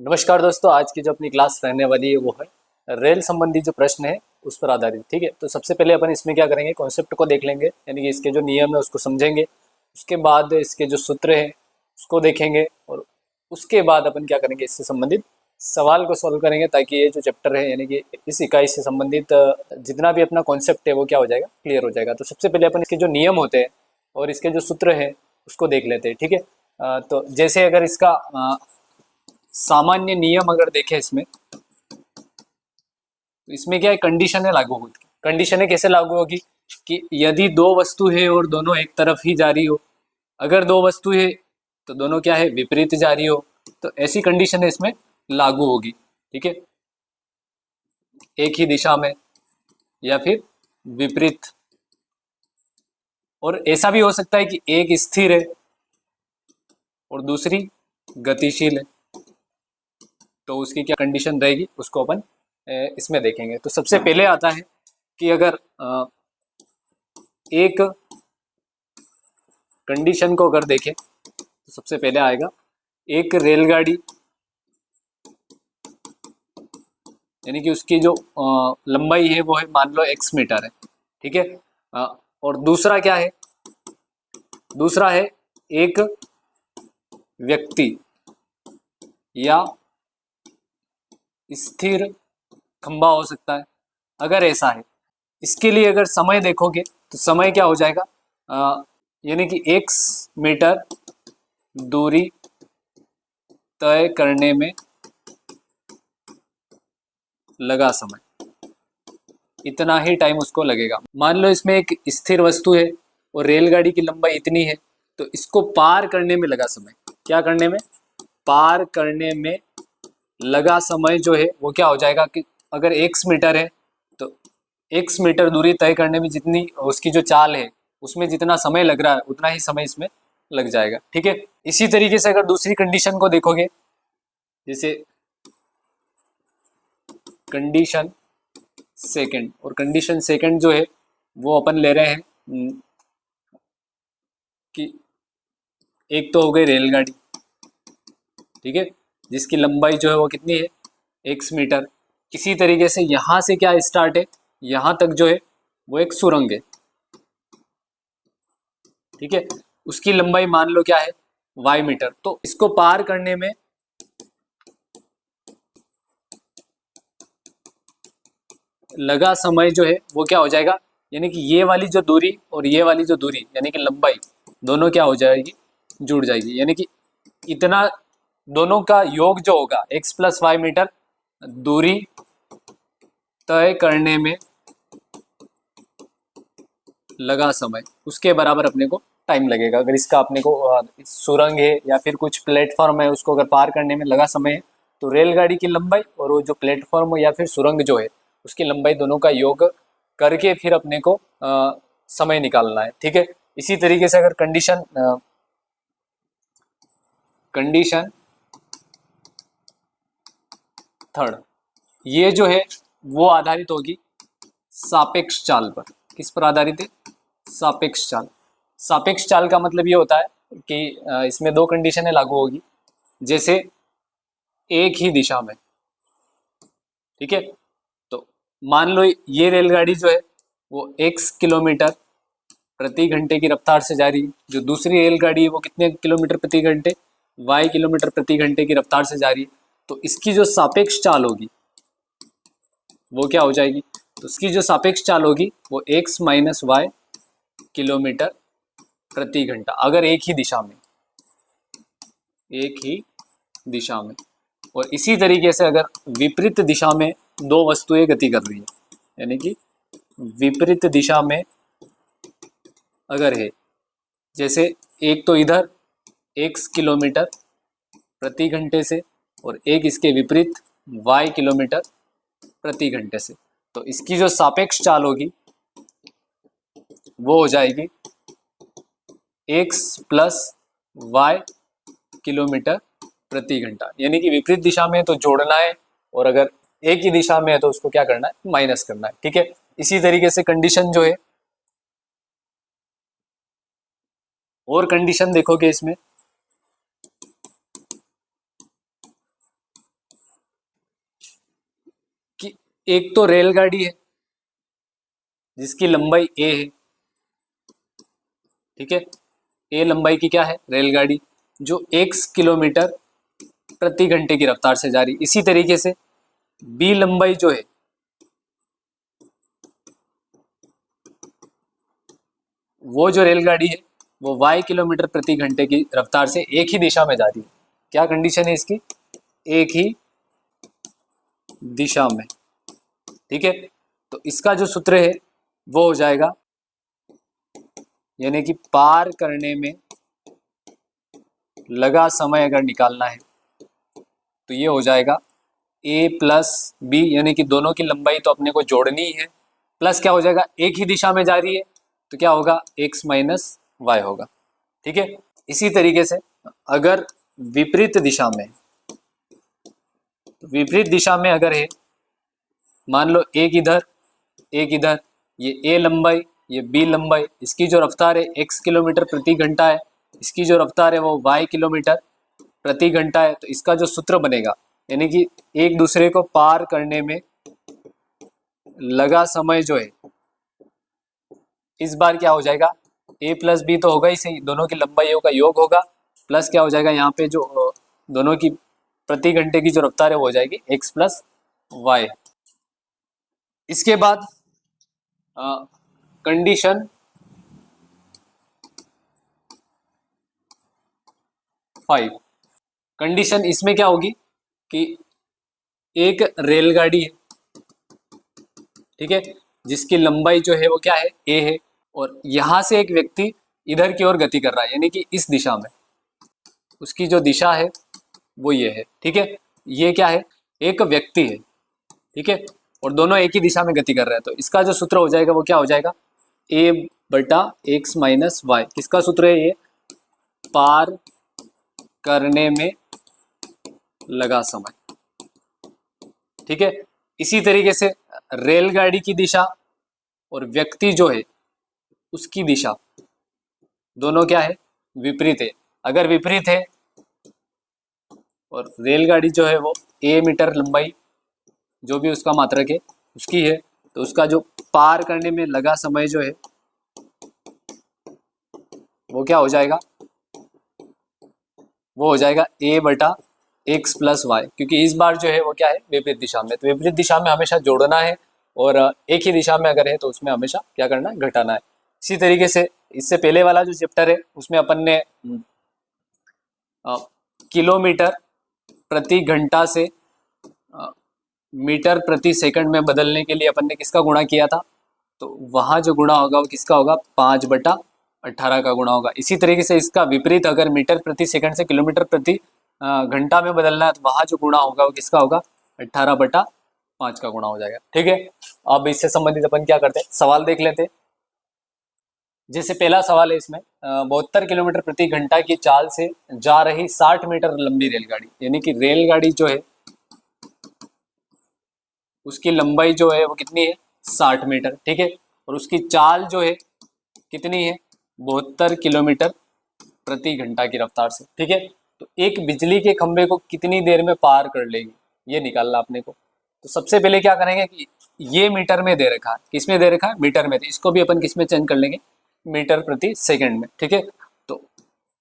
नमस्कार दोस्तों, आज की जो अपनी क्लास रहने वाली है वो है रेल संबंधी जो प्रश्न है उस पर आधारित। ठीक है, तो सबसे पहले अपन इसमें क्या करेंगे, कॉन्सेप्ट को देख लेंगे, यानी कि इसके जो नियम है उसको समझेंगे। उसके बाद इसके जो सूत्र है उसको देखेंगे और उसके बाद अपन क्या करेंगे, इससे संबंधित सवाल को सॉल्व करेंगे, ताकि ये जो चैप्टर है यानी कि इस इकाई से संबंधित जितना भी अपना कॉन्सेप्ट है वो क्या हो जाएगा, क्लियर हो जाएगा। तो सबसे पहले अपन इसके जो नियम होते हैं और इसके जो सूत्र है उसको देख लेते हैं। ठीक है, तो जैसे अगर इसका सामान्य नियम अगर देखें इसमें, तो इसमें क्या है, कंडीशन है लागू होगी। कंडीशन है कैसे लागू होगी कि यदि दो वस्तु है और दोनों एक तरफ ही जा रही हो, अगर दो वस्तु है तो दोनों क्या है, विपरीत जा रही हो, तो ऐसी कंडीशन है इसमें लागू होगी। ठीक है, एक ही दिशा में या फिर विपरीत। और ऐसा भी हो सकता है कि एक स्थिर है और दूसरी गतिशील है, तो उसकी क्या कंडीशन रहेगी उसको अपन इसमें देखेंगे। तो सबसे पहले आता है कि अगर एक कंडीशन को अगर देखें तो सबसे पहले आएगा एक रेलगाड़ी, यानी कि उसकी जो लंबाई है वो है मान लो x मीटर है। ठीक है, और दूसरा क्या है, दूसरा है एक व्यक्ति या स्थिर खंभा हो सकता है। अगर ऐसा है, इसके लिए अगर समय देखोगे तो समय क्या हो जाएगा, यानी कि x मीटर दूरी तय करने में लगा समय, इतना ही टाइम उसको लगेगा। मान लो इसमें एक स्थिर वस्तु है और रेलगाड़ी की लंबाई इतनी है, तो इसको पार करने में लगा समय, क्या करने में, पार करने में लगा समय जो है वो क्या हो जाएगा कि अगर x मीटर है तो x मीटर दूरी तय करने में जितनी उसकी जो चाल है उसमें जितना समय लग रहा है उतना ही समय इसमें लग जाएगा। ठीक है, इसी तरीके से अगर दूसरी कंडीशन को देखोगे, जैसे कंडीशन सेकंड, और कंडीशन सेकंड जो है वो अपन ले रहे हैं कि एक तो हो गई रेलगाड़ी, ठीक है, जिसकी लंबाई जो है वो कितनी है, x मीटर। इसी तरीके से यहां से क्या स्टार्ट है, यहां तक जो है वो एक सुरंग है। ठीक है, उसकी लंबाई मान लो क्या है, y मीटर। तो इसको पार करने में लगा समय जो है वो क्या हो जाएगा, यानी कि ये वाली जो दूरी और ये वाली जो दूरी यानी कि लंबाई दोनों क्या हो जाएगी, जुड़ जाएगी। यानी कि इतना दोनों का योग जो होगा x प्लस वाई मीटर दूरी तय करने में लगा समय, उसके बराबर अपने को टाइम लगेगा। अगर इसका अपने को सुरंग है या फिर कुछ प्लेटफॉर्म है उसको अगर पार करने में लगा समय है, तो रेलगाड़ी की लंबाई और वो जो प्लेटफॉर्म या फिर सुरंग जो है उसकी लंबाई दोनों का योग करके फिर अपने को समय निकालना है। ठीक है, इसी तरीके से अगर कंडीशन थर्ड, ये जो है वो आधारित होगी सापेक्ष चाल पर। किस पर आधारित है, सापेक्ष चाल। सापेक्ष चाल का मतलब ये होता है कि इसमें दो कंडीशनें लागू होगी, जैसे एक ही दिशा में। ठीक है, तो मान लो ये रेलगाड़ी जो है वो x किलोमीटर प्रति घंटे की रफ्तार से जा रही है, जो दूसरी रेलगाड़ी है वो कितने किलोमीटर प्रति घंटे, y किलोमीटर प्रति घंटे की रफ्तार से जा रही है। तो इसकी जो सापेक्ष चाल होगी वो क्या हो जाएगी, तो इसकी जो सापेक्ष चाल होगी वो x माइनस वाई किलोमीटर प्रति घंटा, अगर एक ही दिशा में, एक ही दिशा में। और इसी तरीके से अगर विपरीत दिशा में दो वस्तुएं गति कर रही है, यानी कि विपरीत दिशा में अगर है, जैसे एक तो इधर x किलोमीटर प्रति घंटे से और एक इसके विपरीत y किलोमीटर प्रति घंटे से, तो इसकी जो सापेक्ष चाल होगी वो हो जाएगी x प्लस वाई किलोमीटर प्रति घंटा। यानी कि विपरीत दिशा में है तो जोड़ना है, और अगर एक ही दिशा में है तो उसको क्या करना है, माइनस करना है। ठीक है, इसी तरीके से कंडीशन जो है, और कंडीशन देखोगे इसमें, एक तो रेलगाड़ी है जिसकी लंबाई ए है, ठीक है, ए लंबाई की क्या है रेलगाड़ी, जो x किलोमीटर प्रति घंटे की रफ्तार से जा रही। इसी तरीके से बी लंबाई जो है वो जो रेलगाड़ी है वो y किलोमीटर प्रति घंटे की रफ्तार से एक ही दिशा में जा रही है। क्या कंडीशन है इसकी, एक ही दिशा में, ठीक है। तो इसका जो सूत्र है वो हो जाएगा, यानी कि पार करने में लगा समय अगर निकालना है तो ये हो जाएगा a प्लस बी, यानी कि दोनों की लंबाई तो अपने को जोड़नी ही है, प्लस क्या हो जाएगा एक ही दिशा में जा रही है तो क्या होगा x माइनस वाई होगा, ठीक है। इसी तरीके से अगर विपरीत दिशा में, विपरीत दिशा में अगर है, मान लो एक इधर एक इधर, ये a लंबाई ये b लंबाई, इसकी जो रफ्तार है x किलोमीटर प्रति घंटा है, इसकी जो रफ्तार है वो y किलोमीटर प्रति घंटा है। तो इसका जो सूत्र बनेगा, यानी कि एक दूसरे को पार करने में लगा समय जो है, इस बार क्या हो जाएगा a प्लस बी तो होगा ही सही, दोनों की लंबाइयों का योग होगा, प्लस क्या हो जाएगा यहाँ पे जो दोनों की प्रति घंटे की जो रफ्तार है वो हो जाएगी x प्लस वाई। इसके बाद कंडीशन 5, कंडीशन इसमें क्या होगी कि एक रेलगाड़ी है, ठीक है, जिसकी लंबाई जो है वो क्या है a है, और यहां से एक व्यक्ति इधर की ओर गति कर रहा है, यानी कि इस दिशा में, उसकी जो दिशा है वो ये है, ठीक है। ये क्या है एक व्यक्ति है, ठीक है, और दोनों एक ही दिशा में गति कर रहे हैं। तो इसका जो सूत्र हो जाएगा वो क्या हो जाएगा a बटा x माइनस वाई। किसका सूत्र है ये, पार करने में लगा समय, ठीक है। इसी तरीके से रेलगाड़ी की दिशा और व्यक्ति जो है उसकी दिशा दोनों क्या है विपरीत है। अगर विपरीत है और रेलगाड़ी जो है वो a मीटर लंबाई जो भी उसका मात्रक है उसकी है, तो उसका जो पार करने में लगा समय जो है वो क्या हो जाएगा, वो हो जाएगा a बटा x प्लस वाई, क्योंकि इस बार जो है वो क्या है विपरीत दिशा में। तो विपरीत दिशा में हमेशा जोड़ना है और एक ही दिशा में अगर है तो उसमें हमेशा क्या करना है घटाना है। इसी तरीके से इससे पहले वाला जो चैप्टर है उसमें अपन ने किलोमीटर प्रति घंटा से मीटर प्रति सेकंड में बदलने के लिए अपन ने किसका गुणा किया था, तो वहाँ जो गुणा होगा वो किसका होगा 5/18 का गुणा होगा। इसी तरीके से इसका विपरीत अगर मीटर प्रति सेकंड से किलोमीटर प्रति घंटा में बदलना है तो वहाँ जो गुणा होगा वो किसका होगा 18/5 का गुणा हो जाएगा, ठीक है। अब इससे संबंधित अपन क्या करते हैं सवाल देख लेते हैं। जैसे पहला सवाल है इसमें 72 किलोमीटर प्रति घंटा की चाल से जा रही 60 मीटर लंबी रेलगाड़ी, यानी कि रेलगाड़ी जो है उसकी लंबाई जो है वो कितनी है 60 मीटर, ठीक है, और उसकी चाल जो है कितनी है 72 किलोमीटर प्रति घंटा की रफ्तार से, ठीक है। तो एक बिजली के खंभे को कितनी देर में पार कर लेगी ये निकालना अपने को। तो सबसे पहले क्या करेंगे कि ये मीटर में दे रखा है, किसमें दे रखा है मीटर में, तो इसको भी अपन किसमें चेंज कर लेंगे मीटर प्रति सेकंड में, ठीक है। तो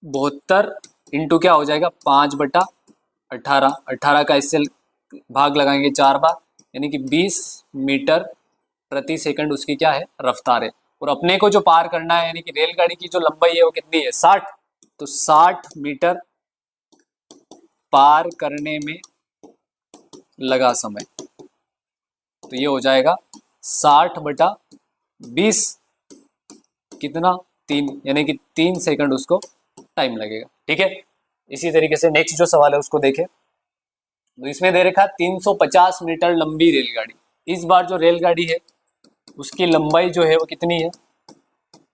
72 इंटू क्या हो जाएगा 5/18, 18 का इससे भाग लगाएंगे 4 बार, यानी कि 20 मीटर प्रति सेकंड उसकी क्या है रफ्तार है। और अपने को जो पार करना है यानी कि रेलगाड़ी की जो लंबाई है वो कितनी है 60, तो 60 मीटर पार करने में लगा समय, तो ये हो जाएगा 60/20 कितना 3, यानी कि 3 सेकंड उसको टाइम लगेगा, ठीक है। इसी तरीके से नेक्स्ट जो सवाल है उसको देखें। तो इसमें दे रखा 350 मीटर लंबी रेलगाड़ी। इस बार जो रेलगाड़ी है उसकी लंबाई जो है वो कितनी है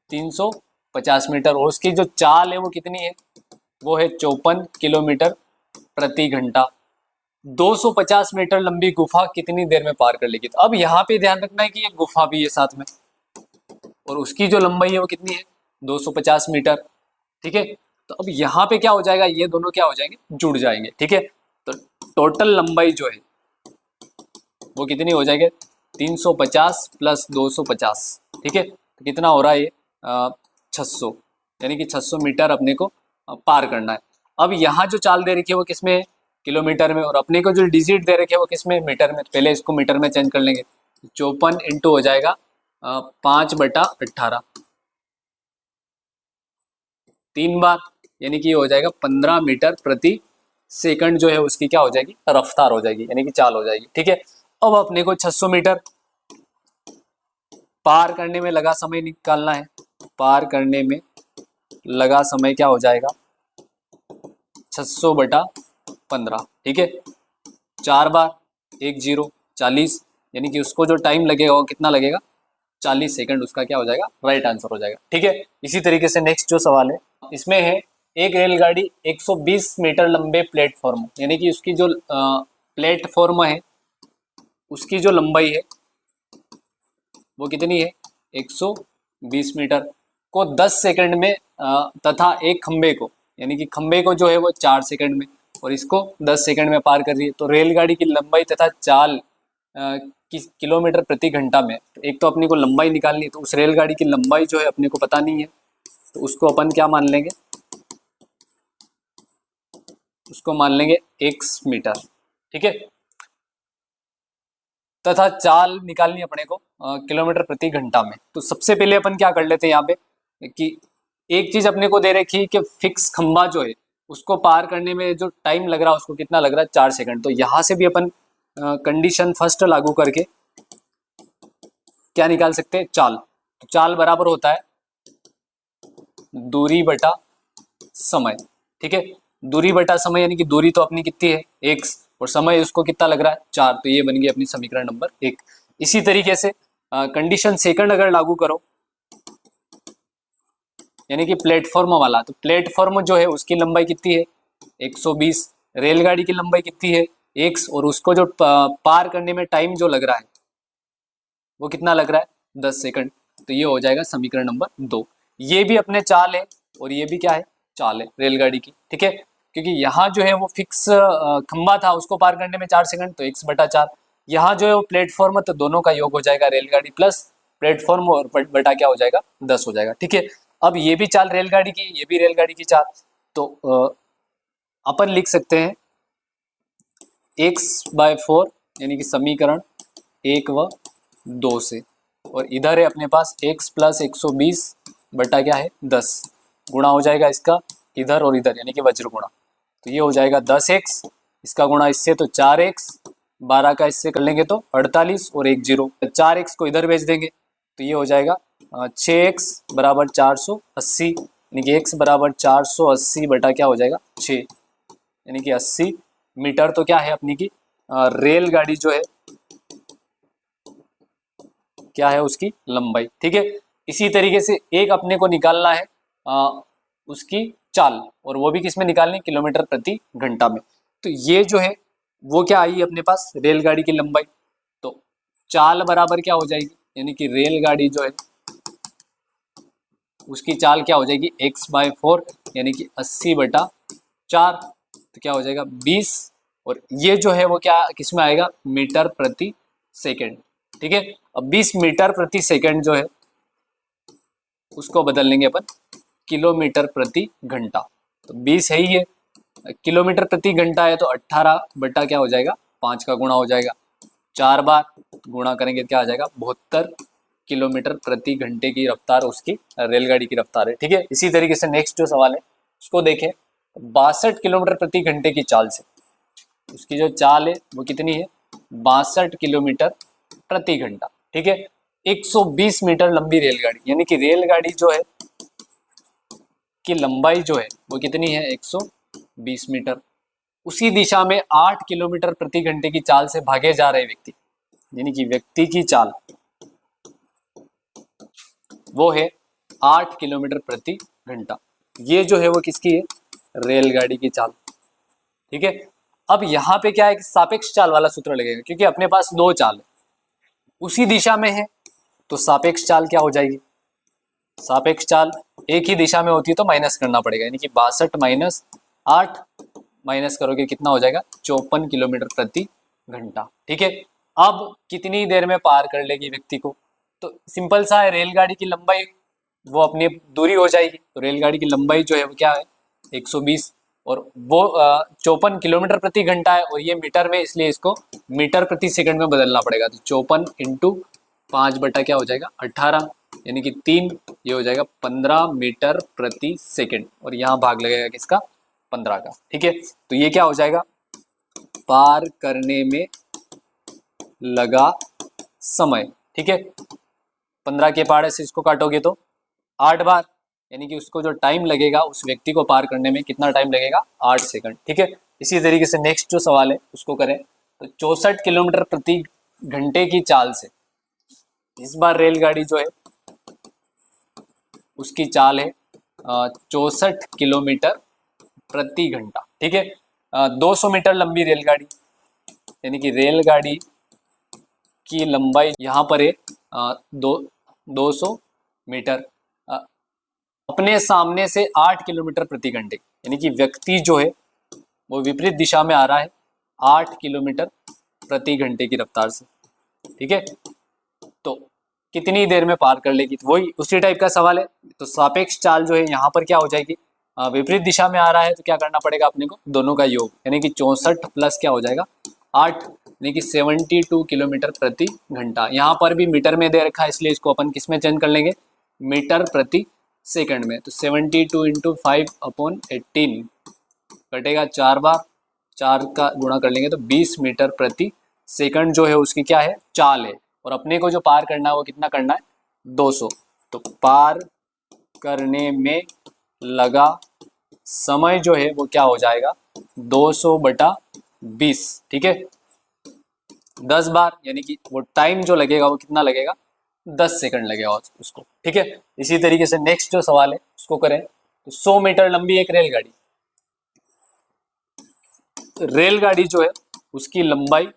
350 मीटर, और उसकी जो चाल है वो कितनी है वो है 54 किलोमीटर प्रति घंटा। 250 मीटर लंबी गुफा कितनी देर में पार कर लेगी। तो अब यहाँ पे ध्यान रखना है कि ये गुफा भी है साथ में, और उसकी जो लंबाई है वो कितनी है 250 मीटर, ठीक है। तो अब यहाँ पे क्या हो जाएगा ये दोनों क्या हो जाएंगे जुड़ जाएंगे, ठीक है। तो टोटल लंबाई जो है वो कितनी हो जाएगी, 350 प्लस 250, ठीक है। तो कितना हो रहा है ये 600, यानी कि 600 मीटर अपने को पार करना है। अब यहाँ जो चाल दे रखी है वो किस में है, किलोमीटर में, और अपने को जो डिजिट दे रखे है वो किस में, मीटर में। पहले इसको मीटर में चेंज कर लेंगे। 54 इंटू हो जाएगा 5/18, 3 बार, यानी कि ये हो जाएगा 15 मीटर प्रति सेकंड जो है उसकी क्या हो जाएगी, रफ्तार हो जाएगी, यानी कि चाल हो जाएगी, ठीक है। अब अपने को 600 मीटर पार करने में लगा समय निकालना है। पार करने में लगा समय क्या हो जाएगा, 600/15, ठीक है। 4 बार 10 40, यानी कि उसको जो टाइम लगेगा वो कितना लगेगा, 40 सेकंड, उसका क्या हो जाएगा, राइट आंसर हो जाएगा, ठीक है। इसी तरीके से नेक्स्ट जो सवाल है इसमें है, एक रेलगाड़ी 120 मीटर लंबे प्लेटफॉर्म, यानी कि उसकी जो प्लेटफॉर्म है उसकी जो लंबाई है वो कितनी है, 120 मीटर को 10 सेकंड में तथा एक खंबे को, यानी कि खंबे को जो है वो 4 सेकंड में और इसको 10 सेकंड में पार कर रही है। तो रेलगाड़ी की लंबाई तथा चाल किलोमीटर प्रति घंटा में। तो एक तो अपने को लंबाई निकालनी है, तो उस रेलगाड़ी की लंबाई जो है अपने को पता नहीं है, तो उसको अपन क्या मान लेंगे, उसको मान लेंगे x मीटर, ठीक है। तथा चाल निकालनी अपने को किलोमीटर प्रति घंटा में। तो सबसे पहले अपन क्या कर लेते हैं यहाँ पे कि एक चीज अपने को दे रखी है कि फिक्स खंबा जो है उसको पार करने में जो टाइम लग रहा है उसको कितना लग रहा है, 4 सेकंड। तो यहाँ से भी अपन कंडीशन फर्स्ट लागू करके क्या निकाल सकते हैं, चाल। तो चाल बराबर होता है दूरी बटा समय, ठीक है। दूरी बटा समय, यानी कि दूरी तो अपनी कितनी है x और समय उसको कितना लग रहा है 4, तो ये बन गई अपनी समीकरण नंबर 1। इसी तरीके से कंडीशन सेकंड अगर लागू करो, यानी कि प्लेटफॉर्म वाला, तो प्लेटफॉर्म जो है उसकी लंबाई कितनी है 120, रेलगाड़ी की लंबाई कितनी है x, और उसको जो पार करने में टाइम जो लग रहा है वो कितना लग रहा है 10 सेकंड। तो ये हो जाएगा समीकरण नंबर 2। ये भी अपने चाल है और ये भी क्या है, चाल है रेलगाड़ी की, ठीक है। क्योंकि यहाँ जो है वो फिक्स खंबा था, उसको पार करने में 4 सेकंड, तो x/4। यहाँ जो है वो प्लेटफॉर्म है, तो दोनों का योग हो जाएगा रेलगाड़ी प्लस प्लेटफॉर्म और बटा क्या हो जाएगा 10 हो जाएगा, ठीक है। अब ये भी चाल रेलगाड़ी की, ये भी रेलगाड़ी की चाल, तो अपन लिख सकते हैं x/4, यानी कि समीकरण 1 व 2 से, और इधर है अपने पास x प्लस 120 बटा क्या है 10, गुणा हो जाएगा इसका इधर और इधर, यानी कि वज्र गुणा। तो ये हो जाएगा 10x, इसका गुणा इससे तो 4x, 12 का इससे कर लेंगे तो 48 और 1 0, 4x को इधर भेज देंगे तो ये हो जाएगा 6x बराबर 480, यानी कि x बराबर 480 बटा क्या हो जाएगा 6, यानी कि 80 मीटर। तो क्या है अपनी की रेलगाड़ी जो है क्या है उसकी लंबाई, ठीक है। इसी तरीके से एक अपने को निकालना है उसकी चाल, और वो भी किसमें निकालनी, किलोमीटर प्रति घंटा में। तो ये जो है वो क्या आई अपने पास, रेलगाड़ी की लंबाई। तो चाल बराबर क्या हो जाएगी, यानी कि रेलगाड़ी जो है उसकी चाल क्या हो जाएगी x/4, यानी कि 80/4, तो क्या हो जाएगा 20, और ये जो है वो क्या किसमें आएगा, मीटर प्रति सेकेंड, ठीक है। अब 20 मीटर प्रति सेकेंड जो है उसको बदल लेंगे अपन किलोमीटर प्रति घंटा। तो 20 है ही है, किलोमीटर प्रति घंटा है, तो 18 बटा क्या हो जाएगा 5 का गुणा हो जाएगा, 4 बार गुणा करेंगे क्या आ जाएगा 72 किलोमीटर प्रति घंटे की रफ्तार उसकी रेलगाड़ी की रफ्तार है, ठीक है। इसी तरीके से नेक्स्ट जो सवाल है उसको देखें, 62 किलोमीटर प्रति घंटे की चाल से उसकी जो चाल है वो कितनी है 62 किलोमीटर प्रति घंटा, ठीक है। 120 मीटर लंबी रेलगाड़ी, यानी कि रेलगाड़ी जो है की लंबाई जो है वो कितनी है 120 मीटर। उसी दिशा में 8 किलोमीटर प्रति घंटे की चाल से भागे जा रहे व्यक्ति, यानी कि व्यक्ति की चाल वो है 8 किलोमीटर प्रति घंटा। ये जो है वो किसकी है, रेलगाड़ी की चाल, ठीक है। अब यहाँ पे क्या है कि सापेक्ष चाल वाला सूत्र लगेगा, क्योंकि अपने पास दो चाल है उसी दिशा में है, तो सापेक्ष चाल क्या हो जाएगी, सापेक्ष चाल एक ही दिशा में होती है तो माइनस करना पड़ेगा, यानी कि 62 माइनस 8 माइनस करोगे कितना हो जाएगा 54 किलोमीटर प्रति घंटा, ठीक है। अब कितनी देर में पार कर लेगी व्यक्ति को, तो सिंपल सा है, रेलगाड़ी की लंबाई वो अपनी दूरी हो जाएगी, तो रेलगाड़ी की लंबाई जो है वो क्या है 120, और वो 54 किलोमीटर प्रति घंटा है, और ये मीटर में, इसलिए इसको मीटर प्रति सेकंड में बदलना पड़ेगा। तो 54 इंटू 5 बटा क्या हो जाएगा 18, यानी कि 3, ये हो जाएगा 15 मीटर प्रति सेकंड, और यहाँ भाग लगेगा किसका 15 का। ठीक है, तो ये क्या हो जाएगा पार करने में लगा समय। ठीक है, 15 के पार से इसको काटोगे तो 8 बार, यानी कि उसको जो टाइम लगेगा उस व्यक्ति को पार करने में कितना टाइम लगेगा 8 सेकंड। ठीक है, इसी तरीके से नेक्स्ट जो सवाल है उसको करें, तो 64 किलोमीटर प्रति घंटे की चाल से इस बार रेलगाड़ी जो है उसकी चाल है 64 किलोमीटर प्रति घंटा। ठीक है, 200 मीटर लंबी रेलगाड़ी, यानी कि रेलगाड़ी की लंबाई यहाँ पर है 200 मीटर, अपने सामने से 8 किलोमीटर प्रति घंटे, यानी कि व्यक्ति जो है वो विपरीत दिशा में आ रहा है 8 किलोमीटर प्रति घंटे की रफ्तार से। ठीक है, तो कितनी देर में पार कर लेगी, तो वही उसी टाइप का सवाल है। तो सापेक्ष चाल जो है यहाँ पर क्या हो जाएगी, विपरीत दिशा में आ रहा है तो क्या करना पड़ेगा अपने को, दोनों का योग, यानी कि 64 प्लस क्या हो जाएगा 8, यानी कि 72 किलोमीटर प्रति घंटा। यहाँ पर भी मीटर में दे रखा है, इसलिए इसको अपन किस में चेंज कर लेंगे मीटर प्रति सेकंड में। तो 72 इंटू 5/18 कटेगा 4 बार, 4 का गुणा कर लेंगे तो 20 मीटर प्रति सेकंड जो है उसकी क्या है चाल है, और अपने को जो पार करना है वो कितना करना है 200। तो पार करने में लगा समय जो है वो क्या हो जाएगा 200 बटा 20। ठीक है, 10 बार, यानी कि वो टाइम जो लगेगा वो कितना लगेगा 10 सेकंड लगेगा उसको। ठीक है, इसी तरीके से नेक्स्ट जो सवाल है उसको करें, तो 100 मीटर लंबी एक रेलगाड़ी, रेलगाड़ी जो है उसकी लंबाई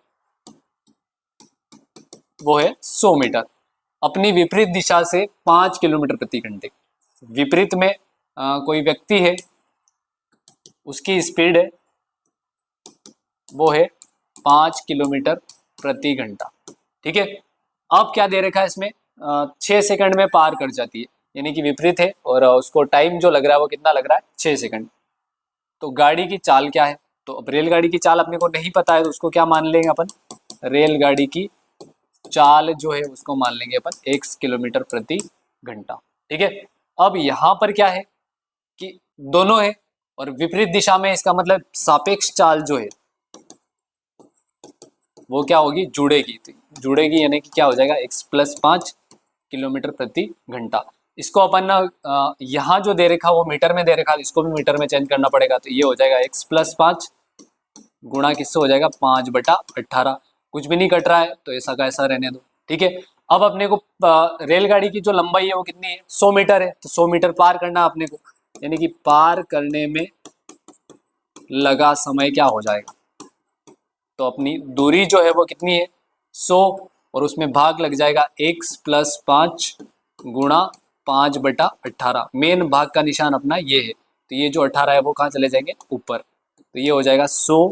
वो है 100 मीटर, अपनी विपरीत दिशा से 5 किलोमीटर प्रति घंटे। विपरीत में कोई व्यक्ति है, उसकी स्पीड है वो है 5 किलोमीटर प्रति घंटा। ठीक है, अब क्या दे रखा है इसमें 6 सेकंड में पार कर जाती है, यानी कि विपरीत है, और उसको टाइम जो लग रहा है वो कितना लग रहा है 6 सेकंड। तो गाड़ी की चाल क्या है, तो अब रेलगाड़ी की चाल अपने को नहीं पता है, तो उसको क्या मान लेंगे अपन, रेलगाड़ी की चाल जो है उसको मान लेंगे अपन x किलोमीटर प्रति घंटा। ठीक है, अब यहाँ पर क्या है कि दोनों है और विपरीत दिशा में, इसका मतलब सापेक्ष चाल जो है वो क्या होगी जुड़ेगी, तो जुड़ेगी यानी कि क्या हो जाएगा x प्लस 5 किलोमीटर प्रति घंटा। इसको अपन ना यहाँ जो दे रखा वो मीटर में दे रखा, इसको भी मीटर में चेंज करना पड़ेगा, तो ये हो जाएगा x प्लस 5 गुणा किससे हो जाएगा 5 बटा 18, कुछ भी नहीं कट रहा है तो ऐसा का ऐसा रहने दो। ठीक है, अब अपने को रेलगाड़ी की जो लंबाई है वो कितनी है 100 मीटर है, तो 100 मीटर पार करना अपने को, यानी कि पार करने में लगा समय क्या हो जाएगा, तो अपनी दूरी जो है वो कितनी है 100, और उसमें भाग लग जाएगा x प्लस 5 गुणा 5 बटा 18। मेन भाग का निशान अपना ये है, तो ये जो 18 है वो कहाँ चले जाएंगे ऊपर, तो ये हो जाएगा 100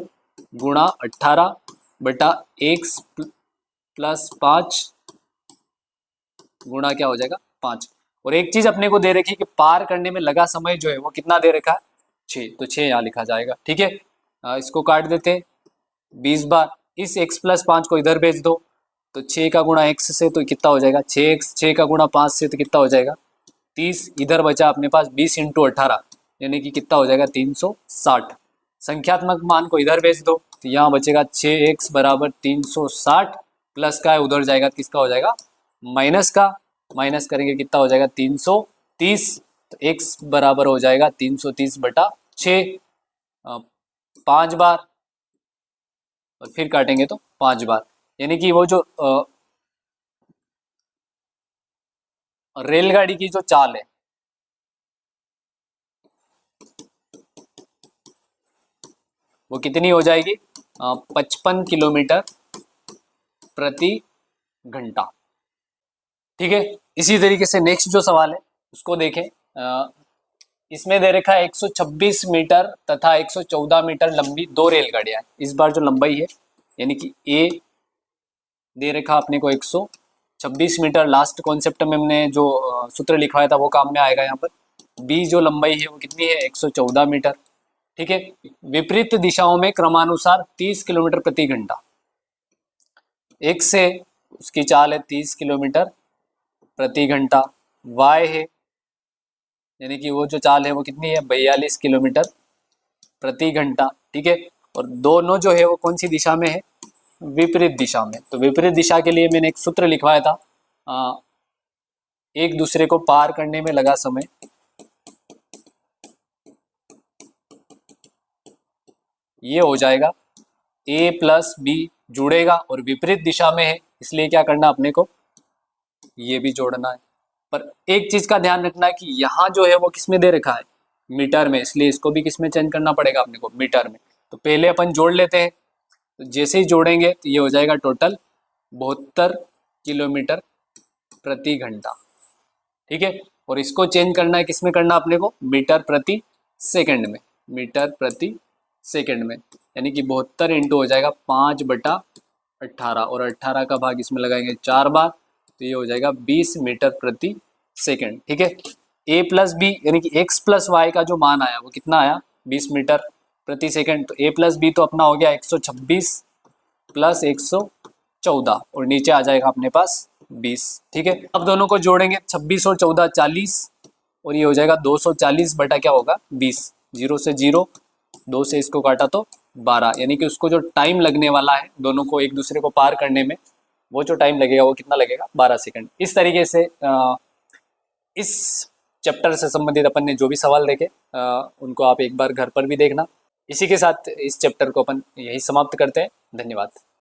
गुणा 18 बटा x प्लस 5 गुणा क्या हो जाएगा 5। और एक चीज अपने को दे रखी है कि पार करने में लगा समय जो है वो कितना दे रखा है 6, तो 6 यहाँ लिखा जाएगा। ठीक है, इसको काट देते हैं 20 बार, इस x प्लस 5 को इधर भेज दो, तो 6 का गुणा x से तो कितना हो जाएगा 6x, 6 का गुणा 5 से तो कितना हो जाएगा 30, इधर बचा अपने पास 20 इंटू 18, यानी कि कितना हो जाएगा 360। संख्यात्मक मान को इधर भेज दो, तो यहाँ बचेगा 6x बराबर 360, प्लस का है उधर जाएगा किसका हो जाएगा माइनस का, माइनस करेंगे कितना हो जाएगा 330, तो x बराबर हो जाएगा 330 बटा 6, 5 बार, और फिर काटेंगे तो 5 बार, यानी कि वो जो रेलगाड़ी की जो चाल है वो कितनी हो जाएगी 55 किलोमीटर प्रति घंटा। ठीक है, इसी तरीके से नेक्स्ट जो सवाल है उसको देखें, इसमें दे रखा है 126 मीटर तथा 114 मीटर लंबी दो रेलगाड़ियां। इस बार जो लंबाई है यानी कि ए दे रखा अपने को 126 मीटर। लास्ट कॉन्सेप्ट में हमने जो सूत्र लिखवाया था वो काम में आएगा यहाँ पर। बी जो लंबाई है वो कितनी है, 114 मीटर। ठीक है, विपरीत दिशाओं में क्रमानुसार 30 किलोमीटर प्रति घंटा। एक से उसकी चाल है 30 किलोमीटर प्रति घंटा। वाई है, यानी कि वो जो चाल है वो कितनी है, 42 किलोमीटर प्रति घंटा। ठीक है, और दोनों जो है वो कौन सी दिशा में है, विपरीत दिशा में। तो विपरीत दिशा के लिए मैंने एक सूत्र लिखवाया था, एक दूसरे को पार करने में लगा समय, ये हो जाएगा a प्लस बी जुड़ेगा और विपरीत दिशा में है, इसलिए क्या करना अपने को, ये भी जोड़ना है। पर एक चीज का ध्यान रखना है कि यहाँ जो है वो किस में दे रखा है, मीटर में, इसलिए इसको भी किस में चेंज करना पड़ेगा अपने को, मीटर में। तो पहले अपन जोड़ लेते हैं, तो जैसे ही जोड़ेंगे तो ये हो जाएगा टोटल 72 किलोमीटर प्रति घंटा। ठीक है, और इसको चेंज करना है किस में करना अपने को, मीटर प्रति सेकंड में, मीटर प्रति सेकंड में। यानी कि 72 इंटू हो जाएगा 5/18 और 18 का भाग इसमें लगाएंगे 4 बार, तो ये हो जाएगा 20 मीटर प्रति सेकंड। ठीक है, a प्लस बी यानी कि x प्लस वाई का जो मान आया वो कितना आया, 20 मीटर प्रति सेकंड। तो a प्लस बी तो अपना हो गया 126 प्लस 114 और नीचे आ जाएगा अपने पास 20। ठीक है, अब दोनों को जोड़ेंगे, 26 और 14 40 और ये हो जाएगा 240 बटा क्या होगा 20, 0 से 0, 2 से इसको काटा तो 12, यानी कि उसको जो टाइम लगने वाला है दोनों को एक दूसरे को पार करने में, वो जो टाइम लगेगा वो कितना लगेगा, 12 सेकंड। इस तरीके से इस चैप्टर से संबंधित अपन ने जो भी सवाल देखे उनको आप एक बार घर पर भी देखना। इसी के साथ इस चैप्टर को अपन यही समाप्त करते हैं। धन्यवाद।